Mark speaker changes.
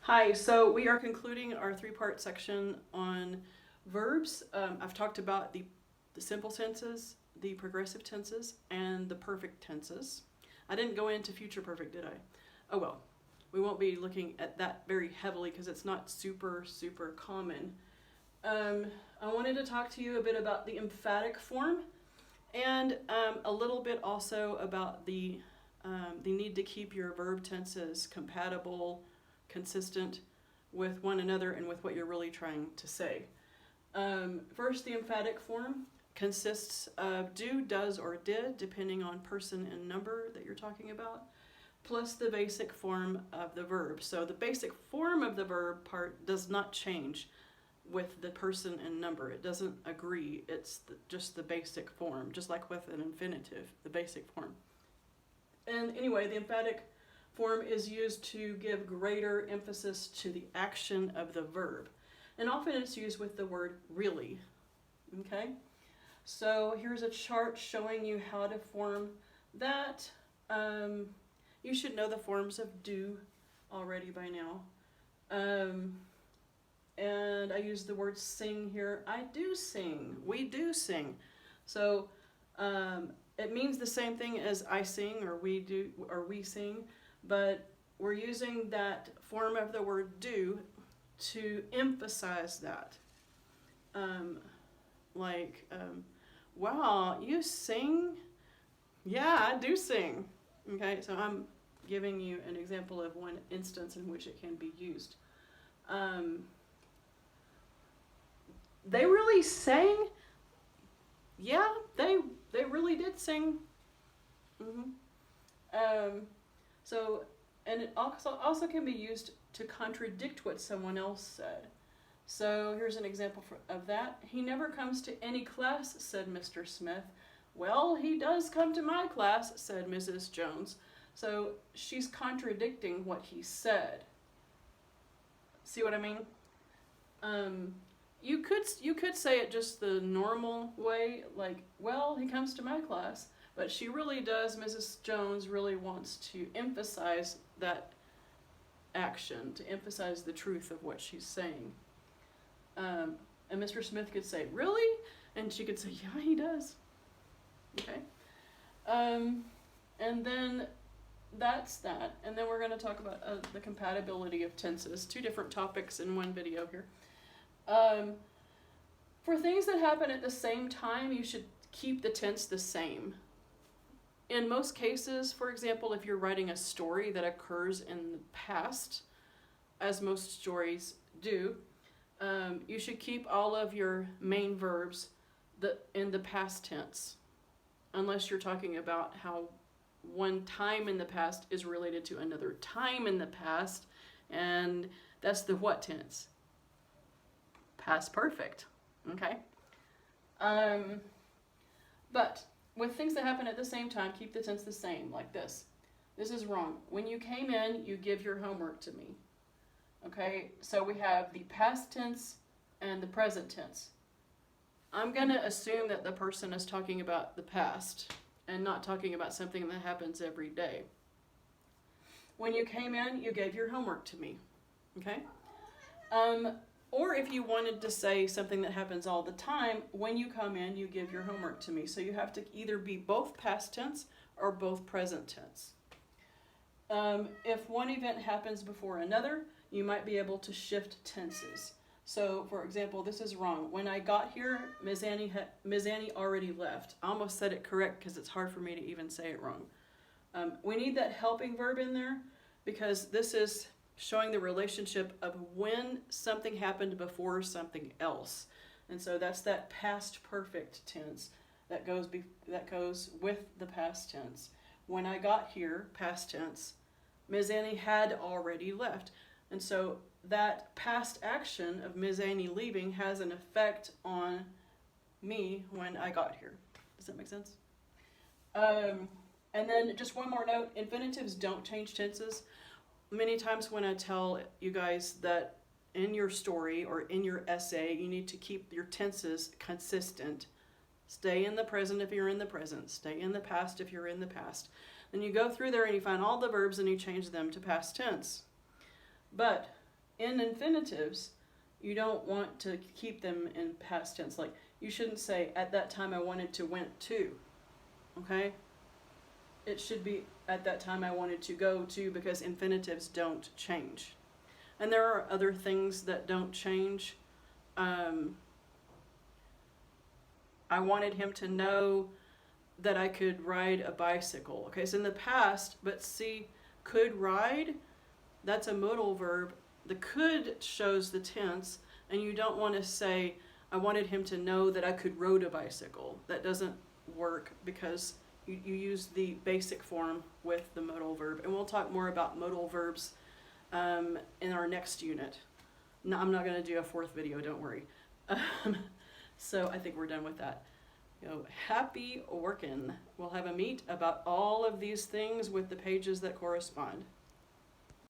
Speaker 1: Hi, so we are concluding our three-part section on verbs. I've talked about the simple tenses, the progressive tenses, and the perfect tenses. I didn't go into future perfect, did I? Oh well, we won't be looking at that very heavily because it's not super common. I wanted to talk to you a bit about the emphatic form and a little bit also about the need to keep your verb tenses compatible, consistent with one another and with what you're really trying to say. First, the emphatic form consists of do, does, or did, depending on person and number that you're talking about, plus the basic form of the verb. So the basic form of the verb part does not change with the person and number. It doesn't agree. It's just the basic form, just like with an infinitive, the basic form. And anyway, the emphatic form is used to give greater emphasis to the action of the verb. And often it's used with the word really. Okay? So here's a chart showing you how to form that. You should know the forms of do already by now. And I use the word sing here. I do sing. We do sing. So it means the same thing as I sing or we do or we sing, but we're using that form of the word do to emphasize that. Wow, you sing? Yeah, I do sing. Okay, so I'm giving you an example of one instance in which it can be used. They really sang? Yeah, they really did sing. And it also can be used to contradict what someone else said. So here's an example of that. He never comes to any class, said Mr. Smith. Well, he does come to my class, said Mrs. Jones. So she's contradicting what he said. See what I mean? You could say it just the normal way, like, well, he comes to my class, but she really does, Mrs. Jones really wants to emphasize that action, to emphasize the truth of what she's saying. And Mr. Smith could say, really? And she could say, yeah, he does. Okay. And then that's that. And then we're going to talk about the compatibility of tenses, two different topics in one video here. For things that happen at the same time, you should keep the tense the same. In most cases, for example, if you're writing a story that occurs in the past, as most stories do, you should keep all of your main verbs in the past tense, unless you're talking about how one time in the past is related to another time in the past, and that's the what tense? Past perfect. Okay? But with things that happen at the same time, keep the tense the same, like this. This is wrong. When you came in, you give your homework to me. Okay? So we have the past tense and the present tense. I'm going to assume that the person is talking about the past and not talking about something that happens every day. When you came in, you gave your homework to me. Okay? Or if you wanted to say something that happens all the time, when you come in, you give your homework to me. So you have to either be both past tense or both present tense. If one event happens before another, you might be able to shift tenses. So, for example, this is wrong. When I got here, Ms. Annie already left. I almost said it correct because it's hard for me to even say it wrong. We need that helping verb in there because this is showing the relationship of when something happened before something else. And so that's that past perfect tense that goes with the past tense. When I got here, past tense, Ms. Annie had already left. And so that past action of Ms. Annie leaving has an effect on me when I got here. Does that make sense? And then just one more note, infinitives don't change tenses. Many times when I tell you guys that in your story or in your essay, you need to keep your tenses consistent. Stay in the present if you're in the present. Stay in the past if you're in the past. Then you go through there and you find all the verbs and you change them to past tense. But in infinitives, you don't want to keep them in past tense. Like, you shouldn't say, at that time I wanted to went to, okay? It should be, at that time I wanted to go to, because infinitives don't change. And there are other things that don't change. I wanted him to know that I could ride a bicycle. Okay, so in the past, but see, could ride, that's a modal verb. The could shows the tense, and you don't want to say, I wanted him to know that I could rode a bicycle. That doesn't work, because you use the basic form with the modal verb. And we'll talk more about modal verbs in our next unit. No, I'm not going to do a fourth video, don't worry. So I think we're done with that. Happy working. We'll have a meet about all of these things with the pages that correspond.